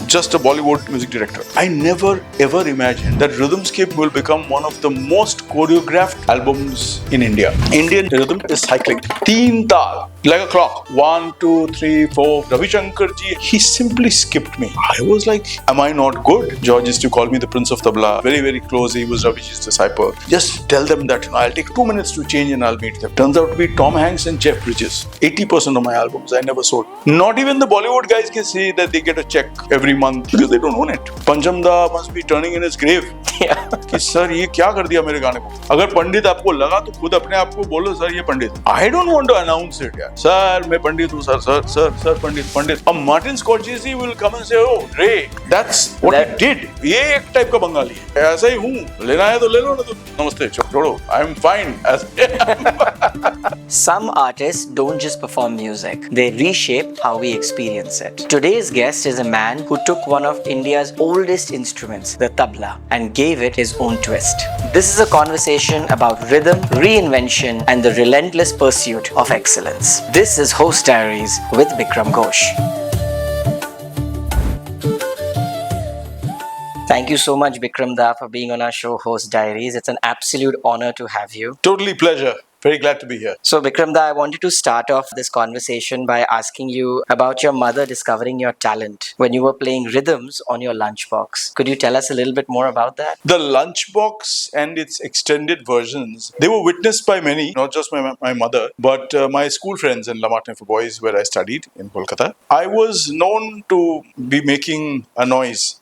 just a Bollywood music director. I never ever imagined that Rhythmscape will become one of the most choreographed albums in India. Indian rhythm is cyclic. Teen tal, like a clock. 1, 2, 3, 4. Ravi Shankar ji, he simply skipped me. I was like, am I not good? George used to call me the Prince of Tabla. Very, very close. He was Raviji's disciple. Just tell them that I'll take 2 minutes to change and I'll meet them. Turns out to be Tom Hanks and Jeff Bridges. 80% of my albums I never sold. Not even the Bollywood guys can say that they get a check every month because they don't own it. Panjamda must be turning in his grave. कि sir ये क्या कर दिया मेरे गाने को. अगर पंडित आपको लगा तो खुद अपने आप को बोलो सर ये पंडित. I don't want to announce it यार. सर मैं पंडित हूँ सर पंडित. अब Martin Scorsese will come and say, oh Ray, that's what he did. ये एक टाइप का बंगाली है. ऐसा ही हूँ. लेना है तो ले लो ना तो नमस्ते छोड़ो. I'm fine as Some artists don't just perform music, they reshape how we experience it. Today's guest is a man who took one of India's oldest instruments, the tabla, and gave it his own twist. This is a conversation about rhythm, reinvention, and the relentless pursuit of excellence. This is Host Diaries with Bickram Ghosh. Thank you so much, Bickram Da, for being on our show, Host Diaries. It's an absolute honor to have you. Totally pleasure. Very glad to be here. So, Bickram Da, I wanted to start off this conversation by asking you about your mother discovering your talent when you were playing rhythms on your lunchbox. Could you tell us a little bit more about that? The lunchbox and its extended versions, they were witnessed by many, not just my mother, but my school friends in Lamartine for Boys, where I studied in Kolkata. I was known to be making a noise.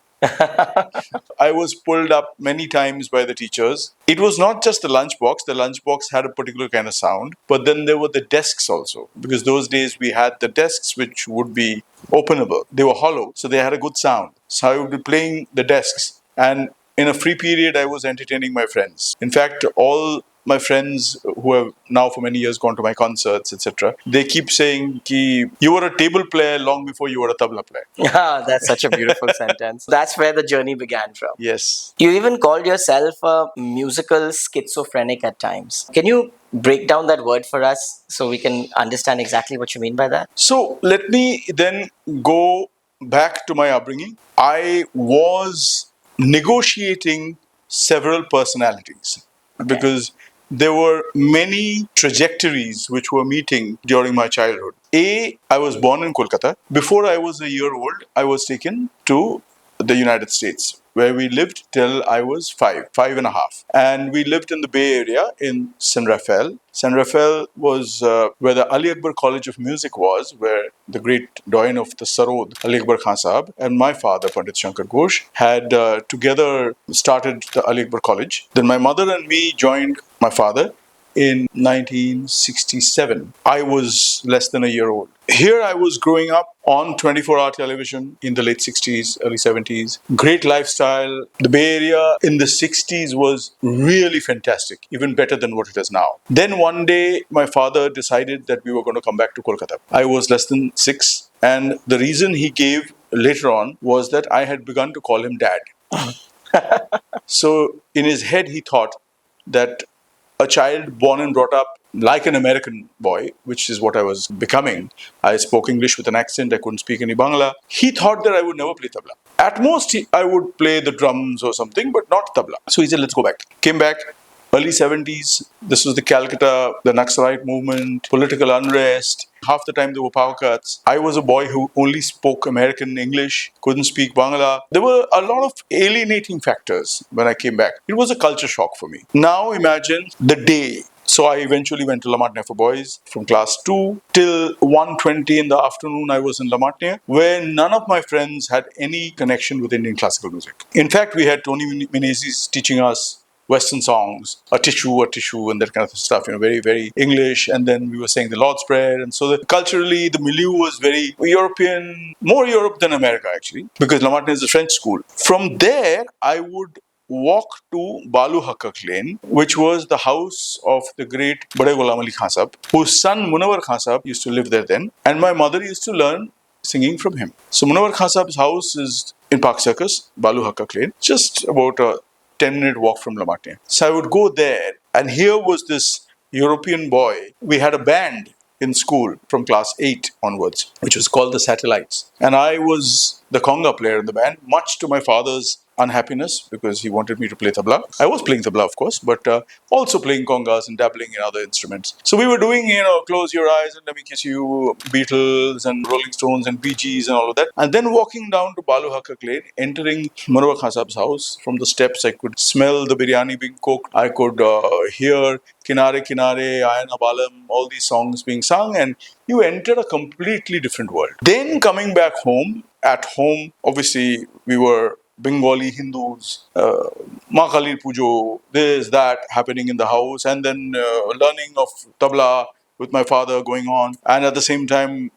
I was pulled up many times by the teachers. It was not just the lunchbox had a particular kind of sound, but then there were the desks also, because those days we had the desks which would be openable. They were hollow, so they had a good sound. So I would be playing the desks, and in a free period I was entertaining my friends. In fact, all my friends who have now for many years gone to my concerts, etc., they keep saying ki you were a table player long before you were a tabla player. Ah, that's such a beautiful sentence. That's where the journey began from. Yes. You even called yourself a musical schizophrenic at times. Can you break down that word for us so we can understand exactly what you mean by that? So let me then go back to my upbringing. I was negotiating several personalities because there were many trajectories which were meeting during my childhood. I was born in Kolkata. Before I was a year old, I was taken to the United States, where we lived till I was 5 and a half. And we lived in the Bay Area in San Rafael. San Rafael was where the Ali Akbar College of Music was, where the great doyen of the Sarod, Ali Akbar Khan Sahab, and my father, Pandit Shankar Ghosh, had together started the Ali Akbar College. Then my mother and me joined my father in 1967. I was less than a year old. Here I was growing up on 24-hour television in the late 60s, early 70s. Great lifestyle. The Bay Area in the 60s was really fantastic, even better than what it is now. Then one day, my father decided that we were going to come back to Kolkata. I was less than 6, and the reason he gave later on was that I had begun to call him Dad. So in his head, he thought that a child born and brought up like an American boy, which is what I was becoming. I spoke English with an accent. I couldn't speak any Bangla. He thought that I would never play tabla. At most, I would play the drums or something, but not tabla. So he said, let's go back. Came back. Early 70s, this was the Calcutta, the Naxalite movement, political unrest. Half the time there were power cuts. I was a boy who only spoke American English, couldn't speak Bangla. There were a lot of alienating factors when I came back. It was a culture shock for me. Now imagine the day. So I eventually went to Lamartine for Boys from class 2 till 1:20 in the afternoon. I was in Lamartine, where none of my friends had any connection with Indian classical music. In fact, we had Tony Menezes teaching us Western songs, a tissue, and that kind of stuff, very, very English. And then we were saying the Lord's Prayer. And so culturally, the milieu was very European, more Europe than America, actually, because Lamartine is a French school. From there, I would walk to Balu Haqqaq Lane, which was the house of the great Bade Ghulam Ali Khan Sahab, whose son Munawar Khan Sahab used to live there then. And my mother used to learn singing from him. So Munawar Khan Sahab's house is in Park Circus, Balu Haqqaq Lane, just about a 10-minute walk from Lamartine. So I would go there, and here was this European boy. We had a band in school from class 8 onwards, which was called the Satellites. And I was the conga player in the band, much to my father's unhappiness because he wanted me to play tabla. I was playing tabla, of course, but also playing congas and dabbling in other instruments. So we were doing, Close Your Eyes and Let Me Kiss You, Beatles and Rolling Stones and Bee Gees and all of that. And then walking down to Balu Haqqaq Lane, entering Munawar Khan Saab's house. From the steps, I could smell the biryani being cooked. I could hear Kinare Kinare, Ayana Balam, all these songs being sung, and you entered a completely different world. Then coming back home, at home, obviously, we were Bengali Hindus, Ma Kali Pujo, this, that happening in the house, and then learning of tabla with my father going on, and at the same time,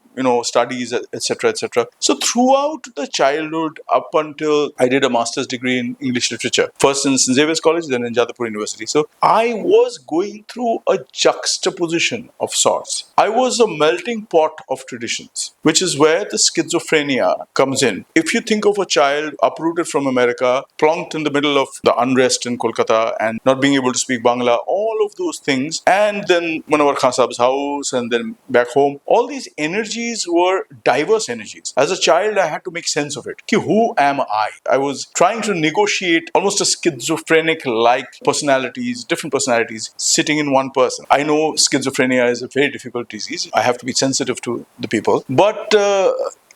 studies, etc., etc. So throughout the childhood, up until I did a master's degree in English literature, first in St. Xavier's College, then in Jadavpur University. So I was going through a juxtaposition of sorts. I was a melting pot of traditions, which is where the schizophrenia comes in. If you think of a child uprooted from America, plonked in the middle of the unrest in Kolkata and not being able to speak Bangla, all of those things, and then Munawar Khan Saab's house, and then back home, all these energies were diverse energies. As a child, I had to make sense of it. Who am I? I was trying to negotiate almost a schizophrenic-like personalities, different personalities, sitting in one person. I know schizophrenia is a very difficult disease. I have to be sensitive to the people. But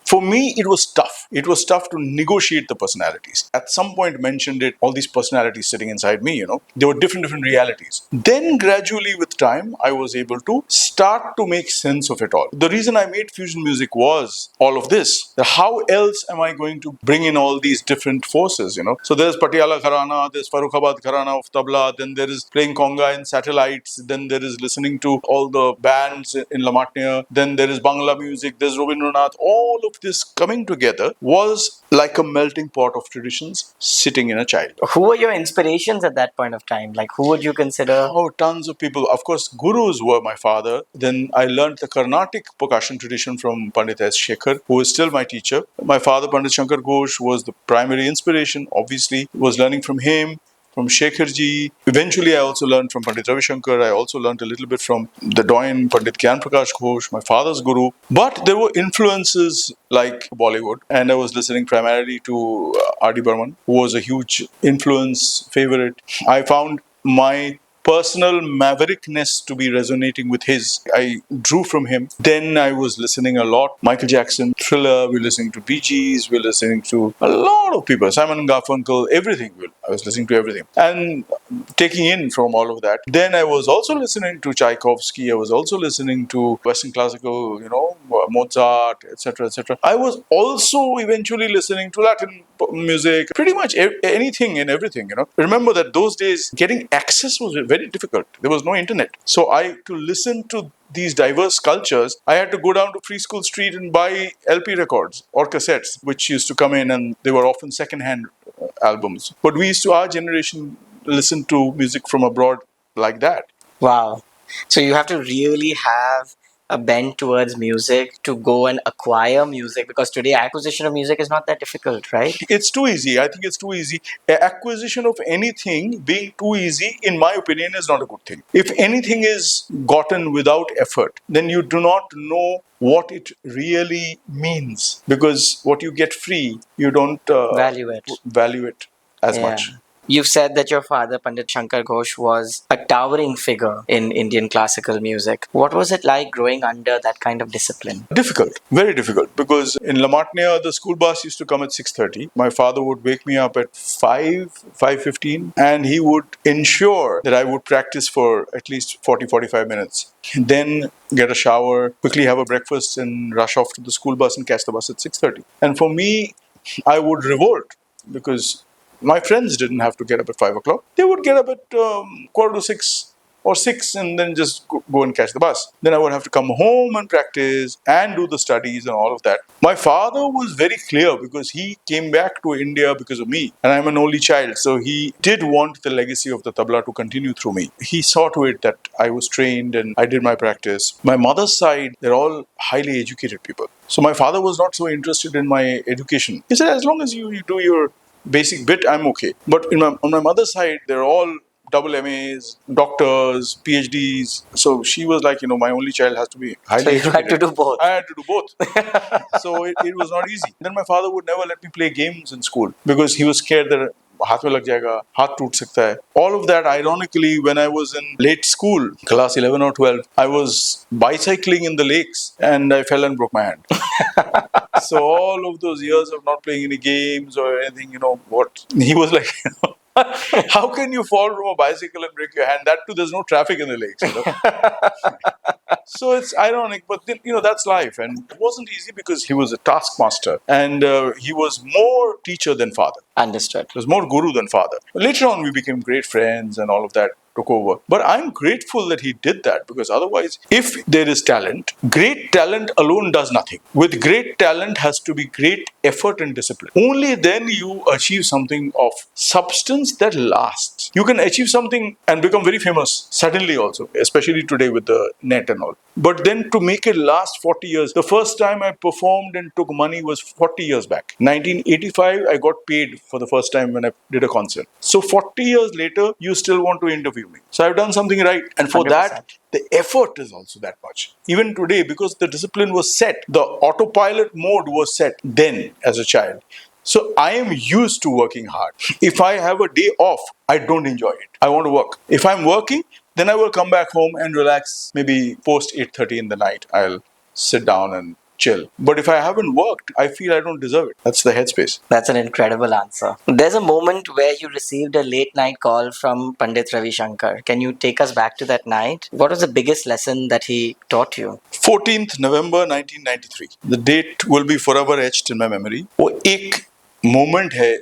for me, it was tough. It was tough to negotiate the personalities. At some point, mentioned it, all these personalities sitting inside me, there were different realities. Then gradually with time, I was able to start to make sense of it all. The reason I made fusion music was all of this. How else am I going to bring in all these different forces, So there's Patiala Gharana, there's Farukhabad Gharana of Tabla, then there is playing conga in satellites, then there is listening to all the bands in Lamatnia, then there is Bangla music, there's Rabindranath. All of this coming together was like a melting pot of traditions sitting in a child. Who were your inspirations at that point of time? Like, who would you consider? Oh, tons of people. Of course, gurus were my father. Then I learned the Carnatic percussion tradition from Pandit S. Shankar, who is still my teacher. My father, Pandit Shankar Ghosh, was the primary inspiration. Obviously, was learning from him, from Shekharji. Eventually, I also learned from Pandit Ravi Shankar. I also learned a little bit from the Doyen Pandit Gyan Prakash Ghosh, my father's guru. But there were influences like Bollywood, and I was listening primarily to R.D. Burman, who was a huge influence, favorite. I found my personal maverickness to be resonating with his. I drew from him. Then I was listening a lot. Michael Jackson, Thriller, we're listening to Bee Gees, we're listening to a lot of people. Simon and Garfunkel, everything. I was listening to everything. And taking in from all of that. Then I was also listening to Tchaikovsky. I was also listening to Western classical, Mozart, etc., etc. I was also eventually listening to Latin music, pretty much anything and everything, Remember that those days, getting access was very difficult. There was no internet. So to listen to these diverse cultures, I had to go down to Free School Street and buy LP records or cassettes, which used to come in, and they were often second-hand albums. But we used to, our generation, listen to music from abroad like that. Wow. So you have to really have a bent towards music to go and acquire music, because today acquisition of music is not that difficult, right? It's too easy. I think it's too easy. Acquisition of anything being too easy, in my opinion, is not a good thing. If anything is gotten without effort, then you do not know what it really means, because what you get free, you don't value it as much. You've said that your father, Pandit Shankar Ghosh, was a towering figure in Indian classical music. What was it like growing under that kind of discipline? Difficult, very difficult, because in Lamatnia, the school bus used to come at 6:30. My father would wake me up at 5:15, and he would ensure that I would practice for at least 40-45 minutes. Then get a shower, quickly have a breakfast, and rush off to the school bus and catch the bus at 6:30. And for me, I would revolt, because my friends didn't have to get up at 5 o'clock. They would get up at 5:45 or 6 and then just go and catch the bus. Then I would have to come home and practice and do the studies and all of that. My father was very clear, because he came back to India because of me, and I'm an only child. So he did want the legacy of the tabla to continue through me. He saw to it that I was trained and I did my practice. My mother's side, they're all highly educated people. So my father was not so interested in my education. He said, as long as you do your basic bit, I'm okay. But on my mother's side, they're all double MAs, doctors, PhDs. So she was like, my only child has to be highly So you educated. had to do both. I had to do both. So it was not easy. Then my father would never let me play games in school because he was scared that हाथ में लग जाएगा, हाथ टूट सकता है. All of that, ironically, when I was in late school, class 11 or 12, I was bicycling in the lakes and I fell and broke my hand. So all of those years of not playing any games or anything, what he was like, how can you fall from a bicycle and break your hand? That too, there's no traffic in the lakes. So it's ironic, but then, that's life. And it wasn't easy because he was a taskmaster and he was more teacher than father. Understood. He was more guru than father. Later on, we became great friends and all of that took over. But I'm grateful that he did that because otherwise, if there is talent, great talent alone does nothing. With great talent has to be great effort and discipline. Only then you achieve something of substance that lasts. You can achieve something and become very famous suddenly also, especially today with the net and all. But then to make it last 40 years, the first time I performed and took money was 40 years back. 1985, I got paid for the first time when I did a concert. So 40 years later, you still want to interview me. So I've done something right. And for 100%. that, the effort is also that much. Even today, because the discipline was set, the autopilot mode was set then as a child. So I am used to working hard. If I have a day off, I don't enjoy it. I want to work. If I'm working, then I will come back home and relax. Maybe post 8:30 in the night, I'll sit down and chill. But if I haven't worked, I feel I don't deserve it. That's the headspace. That's an incredible answer. There's a moment where you received a late night call from Pandit Ravi Shankar. Can you take us back to that night? What was the biggest lesson that he taught you? 14th November 1993. The date will be forever etched in my memory. वो एक moment है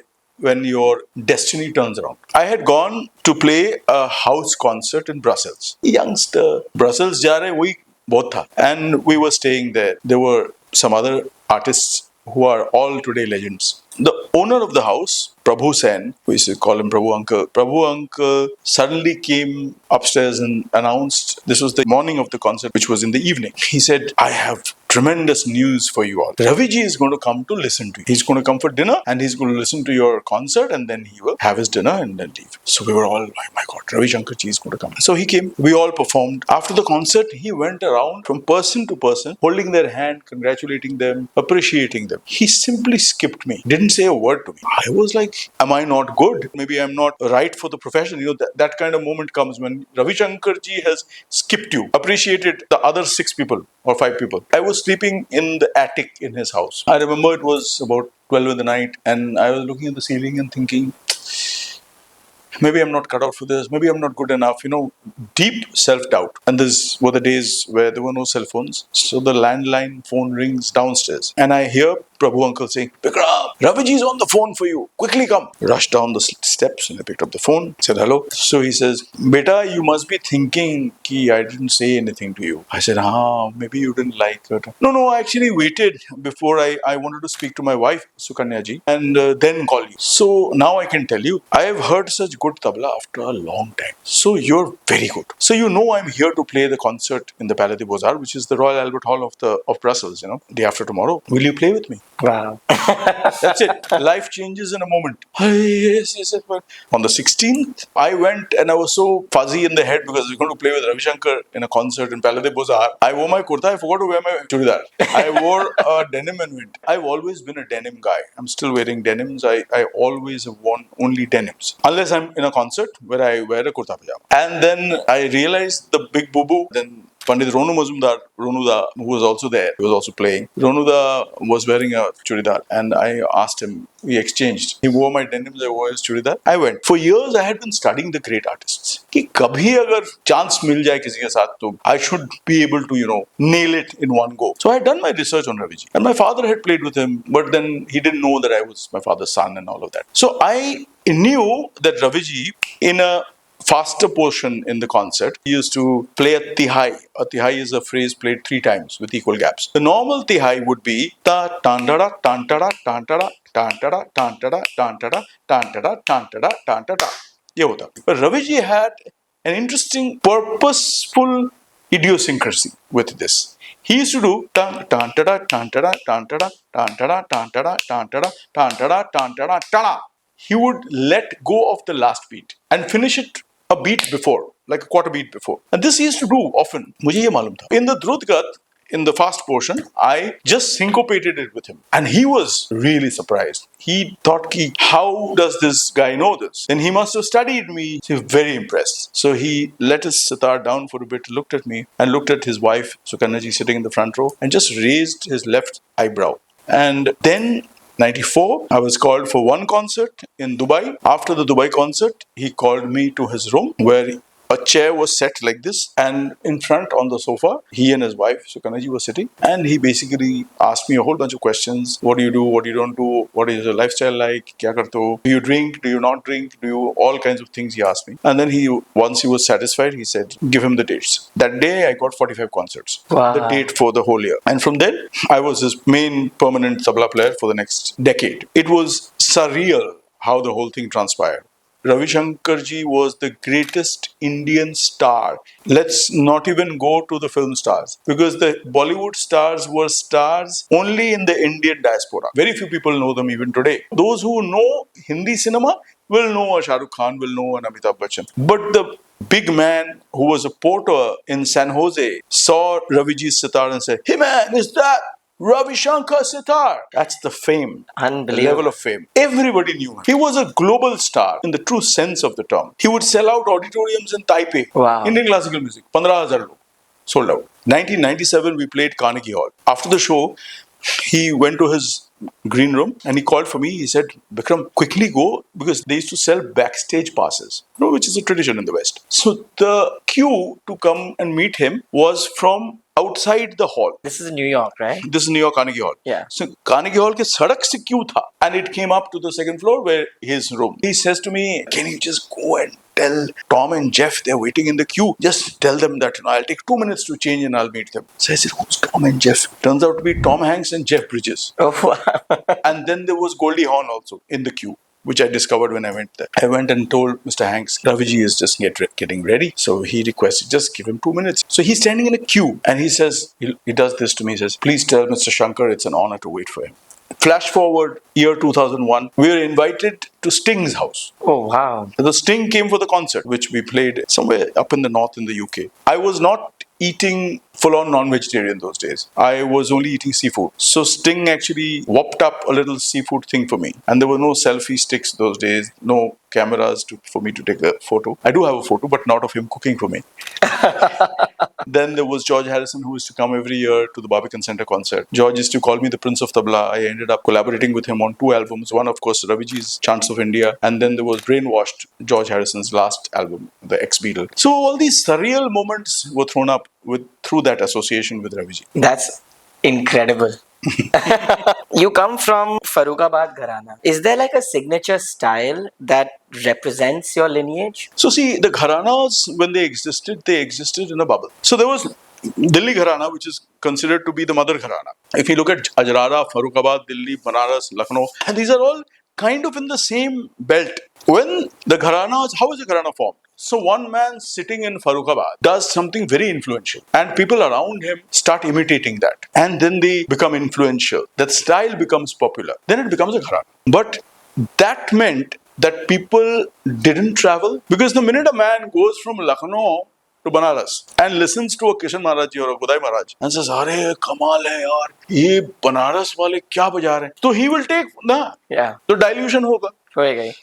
when your destiny turns around. I had gone to play a house concert in Brussels. Youngster. Brussels जा रहे वही बहुत था. And we were staying there. There were some other artists who are all today legends. The owner of the house, Prabhu Sen, we used to call him Prabhu Uncle suddenly came upstairs and announced, this was the morning of the concert, which was in the evening. He said, I have tremendous news for you all. Raviji is going to come to listen to you. He's going to come for dinner and he's going to listen to your concert and then he will have his dinner and then leave. So we were all, oh my God, Ravi Shankar ji is going to come. So he came. We all performed. After the concert, he went around from person to person, holding their hand, congratulating them, appreciating them. He simply skipped me. Didn't say a word to me. I was like, am I not good? Maybe I'm not right for the profession. That kind of moment comes when Ravi Shankar ji has skipped you, appreciated the other 6 people or 5 people. I was sleeping in the attic in his house. I remember it was about 12 in the night and I was looking at the ceiling and thinking, maybe I'm not cut out for this. Maybe I'm not good enough. Deep self-doubt. And these were the days where there were no cell phones. So the landline phone rings downstairs. And I hear Prabhu Uncle saying, Bickram, Raviji is on the phone for you. Quickly come. Rushed down the steps and I picked up the phone. Said hello. So he says, Beta, you must be thinking ki I didn't say anything to you. I said, maybe you didn't like it. No, I actually waited before I wanted to speak to my wife, Sukanya ji, and then call you. So now I can tell you, I have heard such good tabla after a long time. So you're very good. So I'm here to play the concert in the Palais de Beaux-Arts, which is the Royal Albert Hall of Brussels, day after tomorrow. Will you play with me? Wow. That's it. Life changes in a moment. Yes. On the 16th, I went and I was so fuzzy in the head because I was going to play with Ravi Shankar in a concert in Palais de Beaux-Arts. I wore my kurta. I forgot to wear my churidar. I wore a denim and went. I've always been a denim guy. I'm still wearing denims. I always have worn only denims. Unless I'm in a concert where I wear a kurta pajama. And then I realized the big boo-boo. Then Pandit Ronu Mazumdar, Ronuda, who was also there, he was also playing. Ronuda was wearing a churidar and I asked him, we exchanged. He wore my denims, I wore his churidar. I went. For years, I had been studying the great artists. कि कभी अगर chance मिल जाए किसी के साथ तो I should be able to, nail it in one go. So I had done my research on Raviji. And my father had played with him, but then he didn't know that I was my father's son and all of that. So I knew that Raviji, in a faster portion in the concert, he used to play a tihai. A tihai is a phrase played 3 times with equal gaps. The normal tihai would be ta tantara tantara tantara tantara tantara tantara tantara tantara tantara. ये होता. But Raviji had an interesting, purposeful idiosyncrasy with this. He used to do tantara tantara tantara tantara tantara tantara tantara tantara tantara. He would let go of the last beat and finish it a beat before, like a quarter beat before. And this he used to do often. मुझे ये मालूम था. In the Drutgat, in the fast portion, I just syncopated it with him. And he was really surprised. He thought, ki, how does this guy know this? And he must have studied me. He was very impressed. So he let his sitar down for a bit, looked at me, and looked at his wife, Sukannaji, sitting in the front row, and just raised his left eyebrow. And then 94, I was called for one concert in Dubai. After the Dubai concert, he called me to his room where a chair was set like this, and in front on the sofa, he and his wife, Sukannaji, were sitting. And he basically asked me a whole bunch of questions. What do you do? What do you don't do? What is your lifestyle like? Kya karte ho? Do you drink? Do you not drink? Do you? All kinds of things he asked me. And then once he was satisfied, he said, give him the dates. That day, I got 45 concerts. Wow. The date for the whole year. And from then, I was his main permanent tabla player for the next decade. It was surreal how the whole thing transpired. Ravi Shankar ji was the greatest Indian star. Let's not even go to the film stars, because the Bollywood stars were stars only in the Indian diaspora. Very few people know them even today. Those who know Hindi cinema will know a Shah Rukh Khan, will know an Amitabh Bachchan. But the big man who was a porter in San Jose saw Ravi ji's sitar and said, "Hey man, is that Ravi Shankar sitar?" That's the fame. Unbelievable. The level of fame. Everybody knew him. He was a global star in the true sense of the term. He would sell out auditoriums in Taipei. Wow. Indian classical music. 15,000 log. Sold out. 1997, we played Carnegie Hall. After the show, he went to his green room and he called for me. He said, "Bickram, quickly go," because they used to sell backstage passes, which is a tradition in the West. So the queue to come and meet him was from outside the hall. This is in New York, right? This is New York Carnegie Hall. Yeah. So Carnegie Hall ke sadak se queue tha, and it came up to the second floor where his room. He says to me, "Can you just go and tell Tom and Jeff they're waiting in the queue? Just tell them that I'll take 2 minutes to change and I'll meet them." So I said, "Who's Tom and Jeff?" Turns out to be Tom Hanks and Jeff Bridges. Oh, wow. And then there was Goldie Hawn also in the queue, which I discovered when I went there. I went and told Mr. Hanks, "Raviji is just getting ready." So he requested, just give him 2 minutes. So he's standing in a queue and he says, he does this to me, he says, "Please tell Mr. Shankar it's an honor to wait for him." Flash forward, year 2001, we were invited to Sting's house. Oh, wow. The Sting came for the concert, which we played somewhere up in the north in the UK. I was not eating full-on non-vegetarian those days. I was only eating seafood. So Sting actually whopped up a little seafood thing for me. And there were no selfie sticks those days, no cameras for me to take a photo. I do have a photo, but not of him cooking for me. Then there was George Harrison, who used to come every year to the Barbican Center concert. George used to call me the Prince of Tabla. I ended up collaborating with him on 2 albums. One, of course, Raviji's Chants of India. And then there was Brainwashed, George Harrison's last album, the Ex-Beatle. So all these surreal moments were thrown up through that association with Raviji. That's incredible. You come from Farukhabad Gharana. Is there like a signature style that represents your lineage? So see, the gharanas, when they existed in a bubble. So there was Delhi Gharana, which is considered to be the mother Gharana. If you look at Ajrara, Farukhabad, Delhi, Banaras, Lucknow, and these are all kind of in the same belt. When the gharanas, how is a gharana formed? So one man sitting in Farukhabad does something very influential, and people around him start imitating that, and then they become influential. That style becomes popular. Then it becomes a gharana. But that meant that people didn't travel, because the minute a man goes from Lucknow to Banaras and listens to a Kishan Maharaj ji or a Godai Maharaj and says, "Arey, kamal hai yaar, ye Banaras wale kya baja rahe hain?" So he will take, na? Yeah. So dilution hoga. होएगा ही.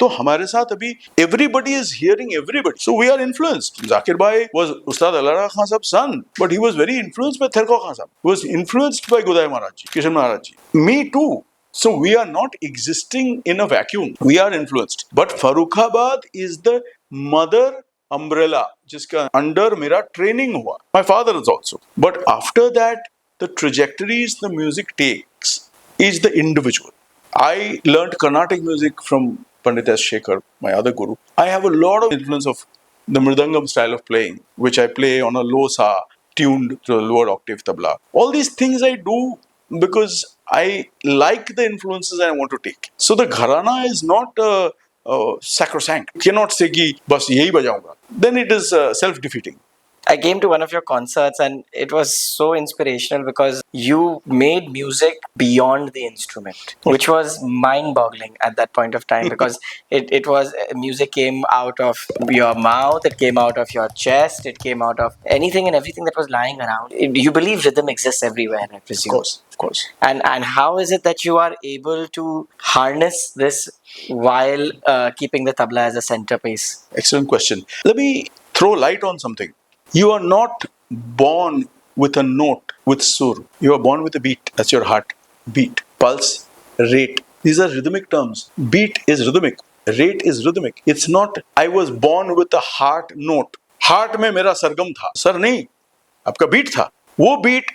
तो हमारे साथ अभी everybody is hearing everybody. So we are influenced. Zakir Bhai was Ustad Alara Khan Sahab's son, but he was very influenced by Therko Khan Sahab. He was influenced by Godai Maharaj ji, Kishan Maharaj ji. Me too. So we are not existing in a vacuum. We are influenced. But Farukhabad is the mother umbrella जिसका under मेरा training हुआ. My father is also. But after that, the trajectories the music takes is the individual. I learned Carnatic music from Pandit S. Shekhar, my other guru. I have a lot of influence of the Mridangam style of playing, which I play on a low sa, tuned to a lower octave tabla. All these things I do because I like the influences I want to take. So the gharana is not sacrosanct. You cannot say ki bas yahi bajaunga. Then it is self-defeating. I came to one of your concerts and it was so inspirational because you made music beyond the instrument, which was mind boggling at that point of time because it was music came out of your mouth, it came out of your chest, it came out of anything and everything that was lying around. You believe rhythm exists everywhere, I presume. Of course. And how is it that you are able to harness this while keeping the tabla as a centerpiece? Excellent question. Let me throw light on something. You are not born with a note, with sur. You are born with a beat. That's your heart. Beat, pulse, rate. These are rhythmic terms. Beat is rhythmic. Rate is rhythmic. It's not, I was born with a heart note. Heart में मेरा सरगम था. Sir नहीं, आपका beat था. वो beat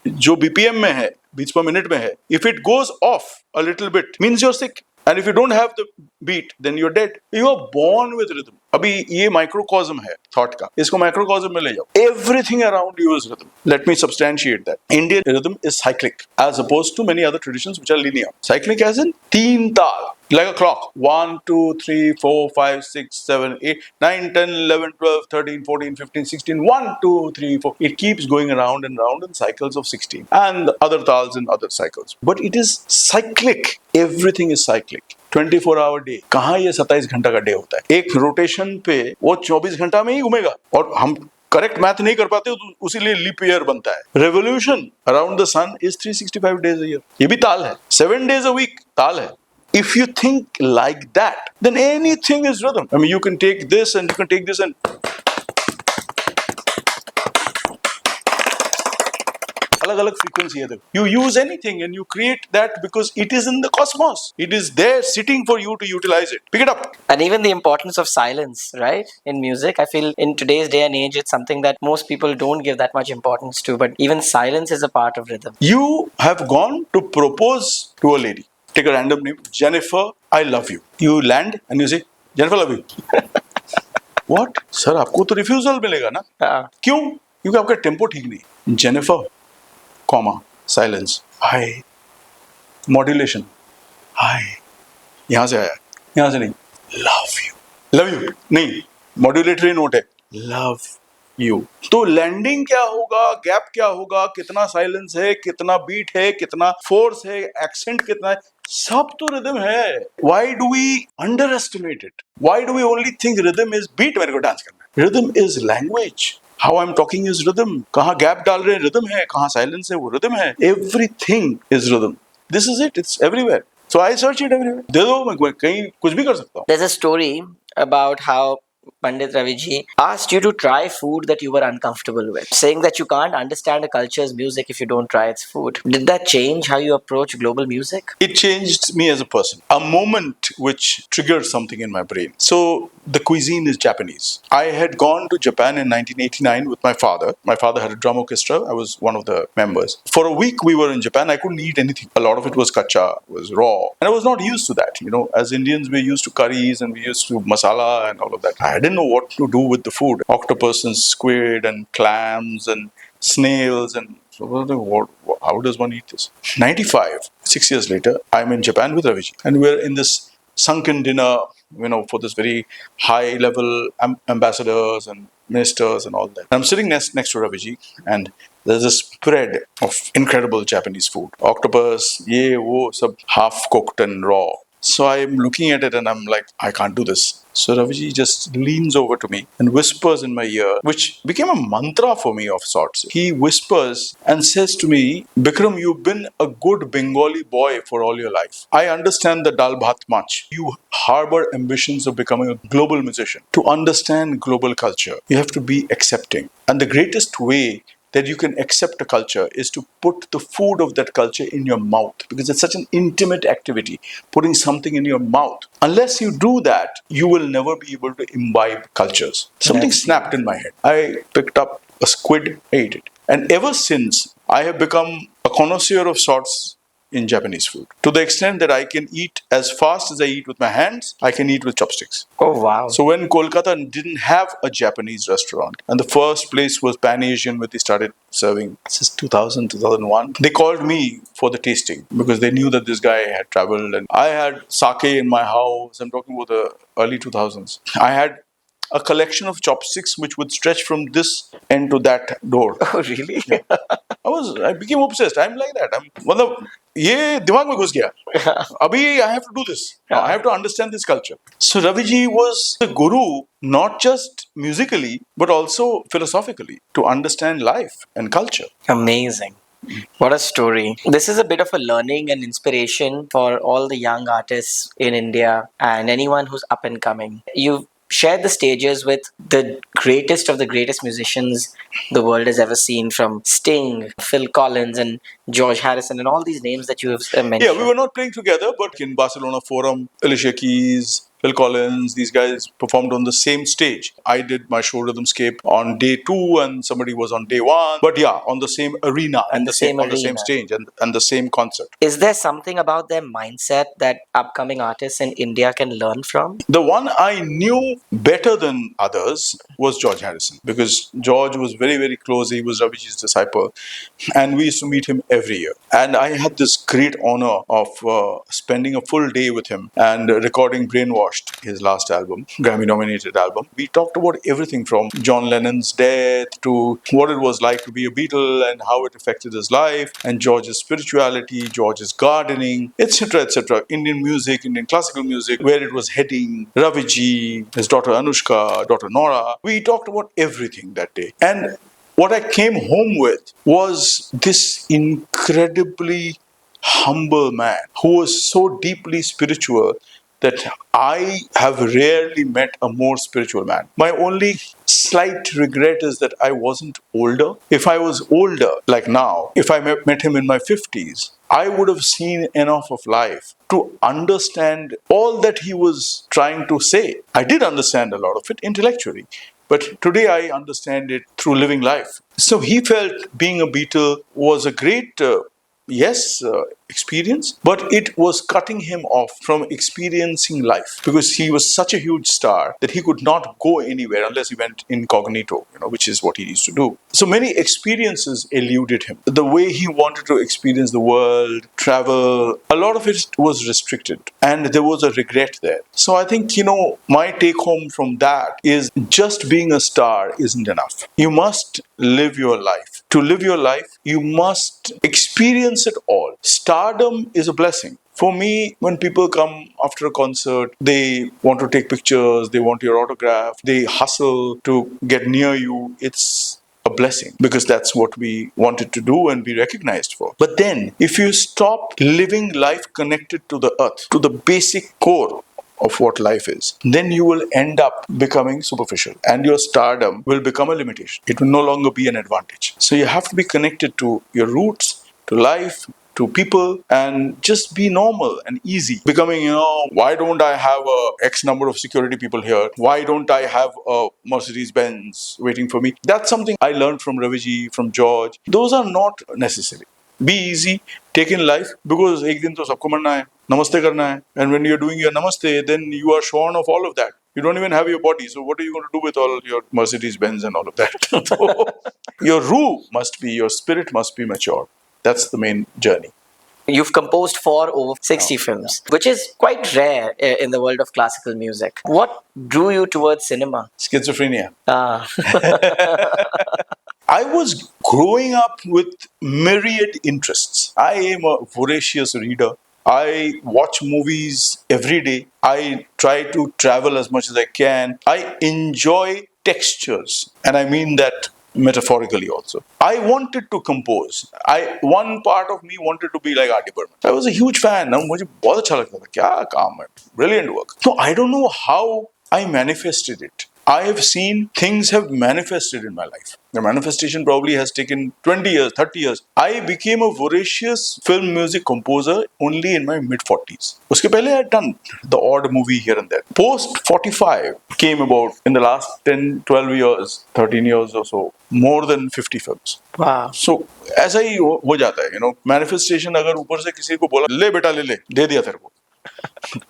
जो BPM में है, बीट्स पर मिनट में है, if it goes off a little bit means you're sick. And if you don't have the beat, then you're dead. You are born with rhythm. अभी ये माइक्रोकॉज्म है थॉट का, इसको माइक्रोकॉज्म में ले जाओ. Everything around you is rhythm. Let me substantiate that. Indian rhythm is cyclic as opposed to many other traditions which are linear. Cyclic as in तीन ताल, like a clock. 1, 2, 3, 4, 5, 6, 7, 8, 9, 10, 11, 12, 13, 14, 15, 16. 1, 2, 3, 4. It keeps going around and round in cycles of 16. And other tals in other cycles. But it is cyclic. Everything is cyclic. 24-hour day. कहाँ ये 27 घंटा का day होता है? एक rotation पे वो 24 घंटा में ही घूमेगा. और हम करेक्ट मैथ नहीं कर पाते तो उसीलिए लीप ईयर बनता है. Revolution around the sun is 365 days a year. ये भी ताल है. 7 days a week ताल है. If you think like that, then anything is rhythm. I mean, you can take this and you can take this and अलग अलग frequency है. You use anything and you create that because it is in the cosmos. It is there sitting for you to utilize it. Pick it up. And even the importance of silence, right? In music, I feel in today's day and age, it's something that most people don't give that much importance to. But even silence is a part of rhythm. You have gone to propose to a lady. Take a random name, Jennifer, I love you. You land and you say, Jennifer, love you. What? Sir, आपको तो refusal मिलेगा ना? क्यों? क्योंकि आपका tempo ठीक नहीं. Jennifer, comma, silence. Hi. Modulation. Hi. यहाँ से आया. यहाँ से नहीं. Love you. Love you. नहीं. Modulatory note है. Love you. तो लैंडिंग क्या होगा, गैप क्या होगा, कितना साइलेंस है, कितना बीट है, कितना फोर्स है, एक्सेंट कितना है, सब तो रिदम है. Why do we underestimate it? Why do we only think rhythm is beat? मेरे को डांस करना है. Rhythm is language. How I'm talking is rhythm. कहाँ गैप डाल रहे हैं rhythm है, कहाँ साइलेंस है वो rhythm है. Everything is rhythm. This is it. It's everywhere. So I search it everywhere. दे दो, मैं कहीं कुछ भी कर सकता हूँ. There's a story about how Pandit Ravi Ji asked you to try food that you were uncomfortable with, saying that you can't understand a culture's music if you don't try its food. Did that change how you approach global music? It changed me as a person. A moment which triggered something in my brain. So the cuisine is Japanese. I had gone to Japan in 1989 with my father. My father had a drum orchestra. I was one of the members. For a week we were in Japan. I couldn't eat anything. A lot of it was kacha, was raw. And I was not used to that. You know, as Indians, we're used to curries and we're used to masala and all of that. I didn't know what to do with the food. Octopus and squid and clams and snails and so how does one eat this? 95, 6 years later, I'm in Japan with Raviji. And we're in this sunken dinner, you know, for this very high level ambassadors and ministers and all that. And I'm sitting next to Raviji and there's a spread of incredible Japanese food. Octopus, ye, wo, sab half cooked and raw. So I'm looking at it and I'm like, I can't do this. So Raviji just leans over to me and whispers in my ear, which became a mantra for me of sorts. He whispers and says to me, Bickram, you've been a good Bengali boy for all your life. I understand the dal bhat much. You harbor ambitions of becoming a global musician. To understand global culture, you have to be accepting. And the greatest way that you can accept a culture is to put the food of that culture in your mouth, because it's such an intimate activity, putting something in your mouth. Unless you do that, you will never be able to imbibe cultures. Something snapped in my head. I picked up a squid, ate it. And ever since, I have become a connoisseur of sorts in Japanese food. To the extent that I can eat as fast as I eat with my hands, I can eat with chopsticks. Oh, wow. So when Kolkata didn't have a Japanese restaurant, and the first place was Pan-Asian where they started serving, this is 2000, 2001, they called me for the tasting because they knew that this guy had traveled and I had sake in my house. I'm talking about the early 2000s. I had a collection of chopsticks which would stretch from this end to that door. Oh, really? Yeah. I became obsessed. I'm like that. मतलब ये दिमाग में घुस गया. Abhi, I have to do this. Now, I have to understand this culture. So Raviji was a guru, not just musically, but also philosophically, to understand life and culture. Amazing. What a story. This is a bit of a learning and inspiration for all the young artists in India and anyone who's up and coming. You've shared the stages with the greatest of the greatest musicians the world has ever seen, from Sting, Phil Collins, and George Harrison, and all these names that you have mentioned. Yeah, we were not playing together, but in Barcelona Forum, Alicia Keys, Phil Collins, these guys performed on the same stage. I did my show Rhythmscape on day 2 and somebody was on day 1. But yeah, on the same arena and on the same stage and the same concert. Is there something about their mindset that upcoming artists in India can learn from? The one I knew better than others was George Harrison, because George was very, very close. He was Raviji's disciple and we used to meet him every year. And I had this great honor of spending a full day with him and recording Brainwashed, his last album, Grammy-nominated album. We talked about everything from John Lennon's death to what it was like to be a Beatle and how it affected his life, and George's spirituality, George's gardening, etc., etc. Indian music, Indian classical music, where it was heading, Raviji, his daughter Anushka, daughter Nora. We talked about everything that day. And what I came home with was this incredibly humble man who was so deeply spiritual that I have rarely met a more spiritual man. My only slight regret is that I wasn't older. If I was older, like now, if I met him in my 50s, I would have seen enough of life to understand all that he was trying to say. I did understand a lot of it intellectually, but today I understand it through living life. So he felt being a Beatle was a great experience, but it was cutting him off from experiencing life because he was such a huge star that he could not go anywhere unless he went incognito, which is what he used to do. So many experiences eluded him. The way he wanted to experience the world, travel, a lot of it was restricted and there was a regret there. So I think, my take home from that is just being a star isn't enough. You must live your life. To live your life, you must experience it all. Stardom is a blessing. For me, when people come after a concert, they want to take pictures, they want your autograph, they hustle to get near you. It's a blessing because that's what we wanted to do and be recognized for. But then, if you stop living life connected to the earth, to the basic core of what life is, then you will end up becoming superficial and your stardom will become a limitation. It will no longer be an advantage. So you have to be connected to your roots, to life, to people, and just be normal and easy. Becoming, why don't I have a X number of security people here? Why don't I have a Mercedes Benz waiting for me? That's something I learned from Raviji, from George. Those are not necessary. Be easy, take in life, because ek din to sabko marna hai, namaste karna hai. And when you're doing your namaste, then you are shorn of all of that. You don't even have your body. So what are you going to do with all your Mercedes Benz and all of that? So your your spirit must be mature. That's the main journey. You've composed for over 60 films, which is quite rare in the world of classical music. What drew you towards cinema? Schizophrenia. I was growing up with myriad interests. I am a voracious reader. I watch movies every day. I try to travel as much as I can. I enjoy textures, and I mean that metaphorically also. I wanted to compose. One part of me wanted to be like R.D. Burman. I was a huge fan. मुझे बहुत अच्छा लगता था. क्या काम है? Brilliant work. So I don't know how I manifested it. I have seen things have manifested in my life. The manifestation probably has taken 20 years, 30 years. I became a voracious film music composer only in my mid-40s. Uske pehle I had done the odd movie here and there. Post-45 came about in the last 10, 12 years, 13 years or so, more than 50 films. Wow. So, ऐसा ही हो जाता है, manifestation अगर ऊपर से किसी को बोला, ले बेटा ले, दे दिया तेरे को.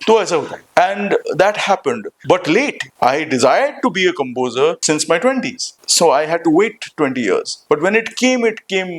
तो ऐसा होता है. And that happened, but late. I desired to be a composer since my 20s. So I had to wait 20 years. But when it came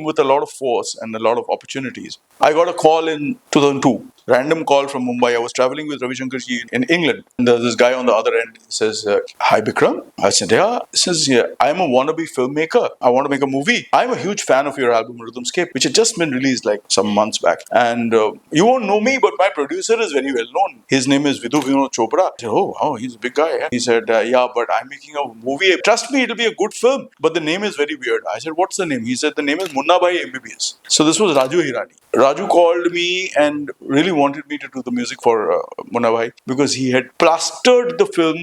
with a lot of force and a lot of opportunities. I got a call in 2002. Random call from Mumbai. I was traveling with Ravi Shankar ji in England. And there's this guy on the other end. He says, "Hi Bickram." I said, "Yeah." He says, "Yeah, I'm a wannabe filmmaker. I want to make a movie. I'm a huge fan of your album Rhythmscape, which had just been released like some months back. And you won't know me, but my producer is very well known. His name is Vidhu Vinod Chopra." I said, "Oh, he's a big guy." Yeah. He said, "Yeah, but I'm making a movie. Trust me, it'll be a good film. But the name is very weird." I said, "What's the name?" He said, "The name is Munna Bhai MBBS." So this was Raju Hirani. Raju called me and really wanted me to do the music for Munna Bhai because he had plastered the film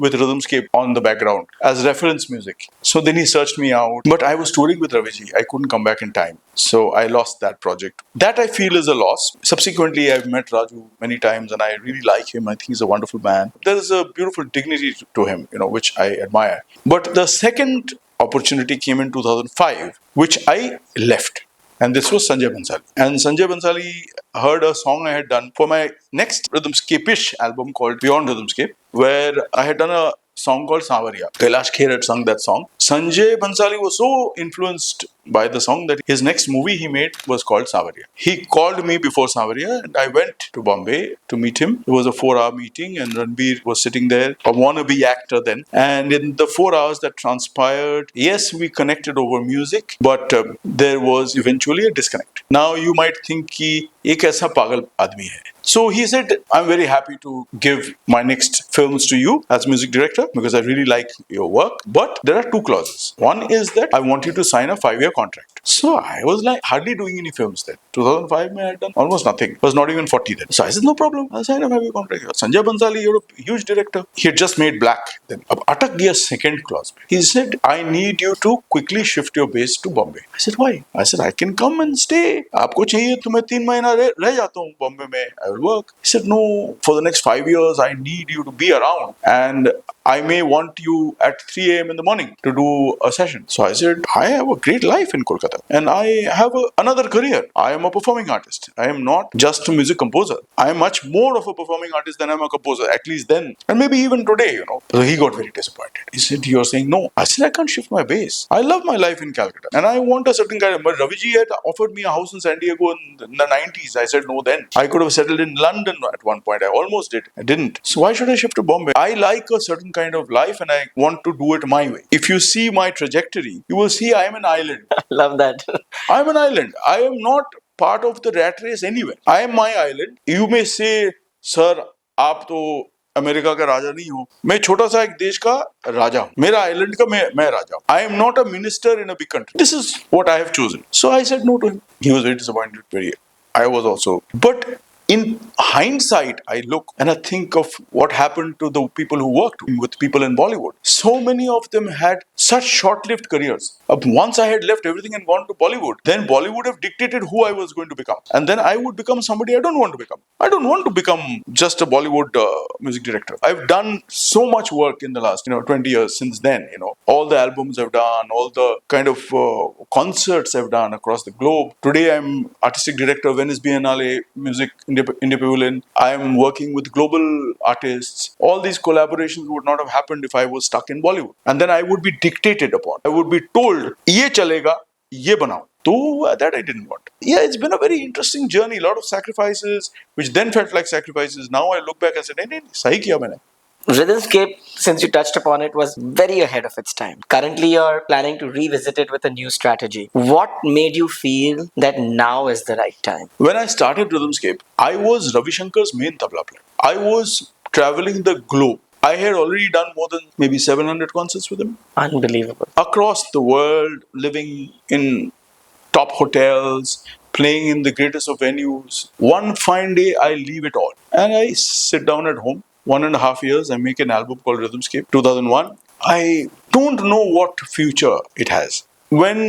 with Rhythmscape on the background as reference music. So then he searched me out. But I was touring with Raviji. I couldn't come back in time. So I lost that project. That I feel is a loss. Subsequently, I've met Raju many times and I really like him. I think he's a wonderful man. There is a beautiful dignity to him, which I admire. But the second opportunity came in 2005, which I left. And this was Sanjay Bansali. And Sanjay Bansali heard a song I had done for my next Rhythmscape-ish album called Beyond Rhythmscape, where I had done a song called Sawaria. Kailash Kher had sung that song. Sanjay Bansali was so influenced by the song that his next movie he made was called Sawaria. He called me before Sawaria and I went to Bombay to meet him. It was a 4-hour meeting and Ranbir was sitting there, a wannabe actor then. And in the 4 hours that transpired, yes, we connected over music, but there was eventually a disconnect. Now you might think कि एक ऐसा पागल आदमी है. So he said, "I'm very happy to give my next films to you as music director because I really like your work. But there are 2 clauses. One is that I want you to sign a 5-year contract." So I was like hardly doing any films then. 2005 I had done almost nothing. I was not even 40 then. So I said, "No problem. I'll sign a 5-year contract." Sanjay Bansali, you're a huge director. He had just made Black then. Ab atak gaya second clause. He said, "I need you to quickly shift your base to Bombay." I said, "Why?" I said, "I can come and stay. आपको चाहिए तो मैं 3 महीना रह जाता हूँ बॉम्बे में. I will work." He said, "No, for the next 5 years, I need you to be around. And I may want you at 3 a.m. in the morning to do a session." So I said, "I have a great life in Kolkata and I have another career. I am a performing artist. I am not just a music composer. I am much more of a performing artist than I am a composer, at least then. And maybe even today, So he got very disappointed. He said, "You're saying no." I said, "I can't shift my base. I love my life in Calcutta and I want a certain kind of..." But Raviji had offered me a house in San Diego in the 90s. I said no then. I could have settled in London at one point. I almost did. I didn't. So why should I shift to Bombay? I like a certain kind of life and I want to do it my way. If you see my trajectory, you will see I am an island. Love that. I am an island. I am not part of the rat race anywhere. I am my island. You may say, "Sir, आप तो America का राजा नहीं हो." मैं छोटा सा एक देश का राजा हूँ. मेरा आइलैंड का मैं राजा हूँ. I am not a minister in a big country. This is what I have chosen. So I said no to him. He was very disappointed. I was also. But in hindsight, I look and I think of what happened to the people who worked with people in Bollywood. So many of them had such short-lived careers. Once I had left everything and gone to Bollywood, then Bollywood have dictated who I was going to become. And then I would become somebody I don't want to become. I don't want to become just a Bollywood music director. I've done so much work in the last 20 years since then. All the albums I've done, all the kind of concerts I've done across the globe. Today I'm artistic director of Venice Biennale Music Indie Pavilion. I am working with global artists. All these collaborations would not have happened if I was stuck in Bollywood. And then I would be dictated upon. I would be told, "Ye chalega, ye banao." So that I didn't want. Yeah, it's been a very interesting journey. A lot of sacrifices, which then felt like sacrifices. Now I look back and say, "नहीं, sahi kiya maine." Rhythmscape, since you touched upon it, was very ahead of its time. Currently, you're planning to revisit it with a new strategy. What made you feel that now is the right time? When I started Rhythmscape, I was Ravi Shankar's main tabla player. I was traveling the globe. I had already done more than maybe 700 concerts with him. Unbelievable. Across the world, living in top hotels, playing in the greatest of venues. One fine day, I leave it all. And I sit down at home. 1.5 years, I make an album called Rhythmscape, 2001. I don't know what future it has. When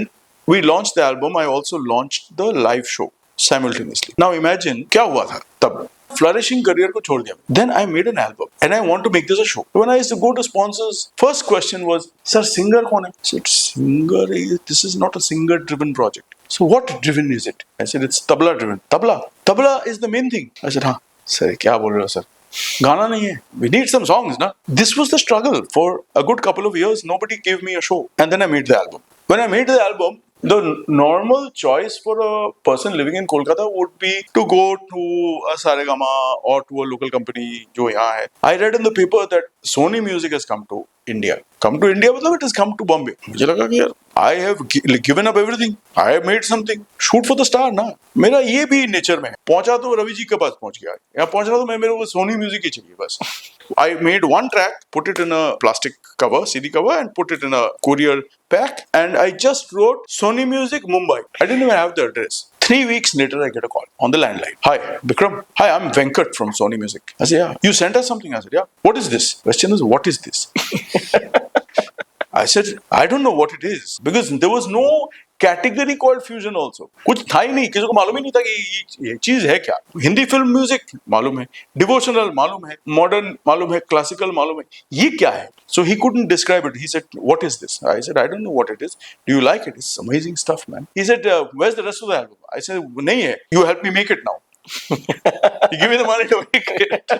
we launched the album, I also launched the live show simultaneously. Now imagine, क्या हुआ था तब? Flourishing career को छोड़ दिया. Then I made an album and I want to make this a show. When I used to go to sponsors, first question was, "Sir, singer कौन है?" I said, "Singer, this is not a singer-driven project." So what driven is it? I said, "It's tabla driven." Tabla is the main thing. I said, "Huh." Sir क्या बोल रहे हो sir, गाना नहीं है, we need some songs na. This was the struggle for a good couple of years. Nobody gave me a show, and then I made the album. When I made the album, the normal choice for a person living in Kolkata would be to go to a Saregama or to a local company जो यहाँ है. I read in the paper that Sony Music has come to India. Come to India मतलब it has come to Bombay. मुझे लगा कि यार I have given up everything. I have made something. Shoot for the star ना. मेरा ये भी nature में है. पहुंचा तो रवि जी के पास पहुंच गया. यहाँ पहुंच रहा तो मैं मेरे को सोनी म्यूजिक ही चाहिए बस. I made one track, put it in a plastic cover, CD cover, and put it in a courier pack, and I just wrote Sony Music Mumbai. I didn't even have the address. 3 weeks later, I get a call on the landline. Hi, Bickram. Hi, I'm Venkat from Sony Music. I said, yeah. You sent us something? I said, yeah. What is this? Question is, what is this? I said, I don't know what it is because there was no category called fusion also. कुछ था ही नहीं, किसी को मालूम ही नहीं था कि ये चीज है क्या. हिंदी फिल्म म्यूजिक मालूम है, डिवोशनल मालूम है, मॉडर्न मालूम है, क्लासिकल मालूम है, ये क्या है? So he couldn't describe it. He said, what is this? I said, I don't know what it is. Do you like it? It's amazing stuff, man. He said, where's the rest of the album? I said, नहीं है. You help me make it now. You give me the money to make it.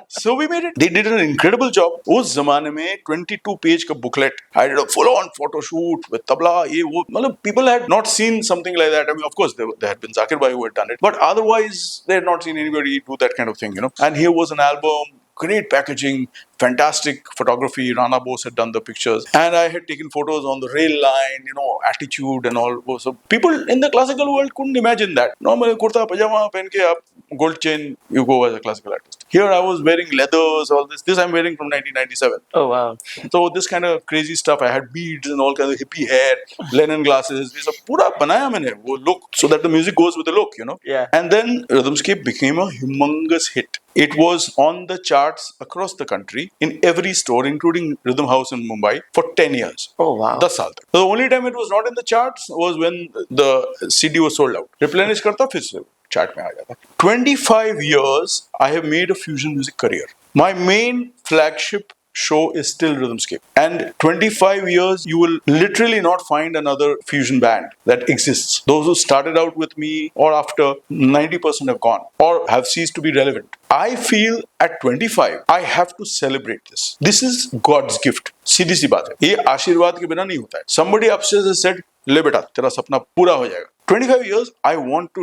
So we made it. They did an incredible job. उस जमाने में 22 page का booklet. I did a full-on photo shoot with tabla. ये वो मतलब people had not seen something like that. I mean, of course, there had been Zakir Bhai who had done it, but otherwise they had not seen anybody do that kind of thing, you know. And here was an album. Great packaging, fantastic photography. Rana Bose had done the pictures, and I had taken photos on the rail line, you know, attitude and all. So people in the classical world couldn't imagine that. Normally, kurta pajama पहन के आप gold chain, you go as a classical artist. Here I was wearing leathers, all this. This I'm wearing from 1997. Oh wow! So this kind of crazy stuff. I had beads and all kinds of hippie hair, Lennon glasses. ये सब पूरा बनाया मैंने वो look so that the music goes with the look, you know. Yeah. And then Rhythmscape became a humongous hit. It was on the charts across the country in every store, including Rhythm House in Mumbai, for 10 years. Oh wow! 10 साल तक. The only time it was not in the charts was when the CD was sold out. Replenish करता फिर से chart में आ जाता. 25 years I have made a fusion music career. My main flagship show is still Rhythmscape. And 25 years, you will literally not find another fusion band that exists. Those who started out with me or after, 90% have gone or have ceased to be relevant. I feel at 25, I have to celebrate this. This is God's gift. सीधी सी बात है. ये आशीर्वाद के बिना नहीं होता है. Somebody upstairs has said, ले बेटा, तेरा सपना पूरा हो जाएगा. 25 years, I wanted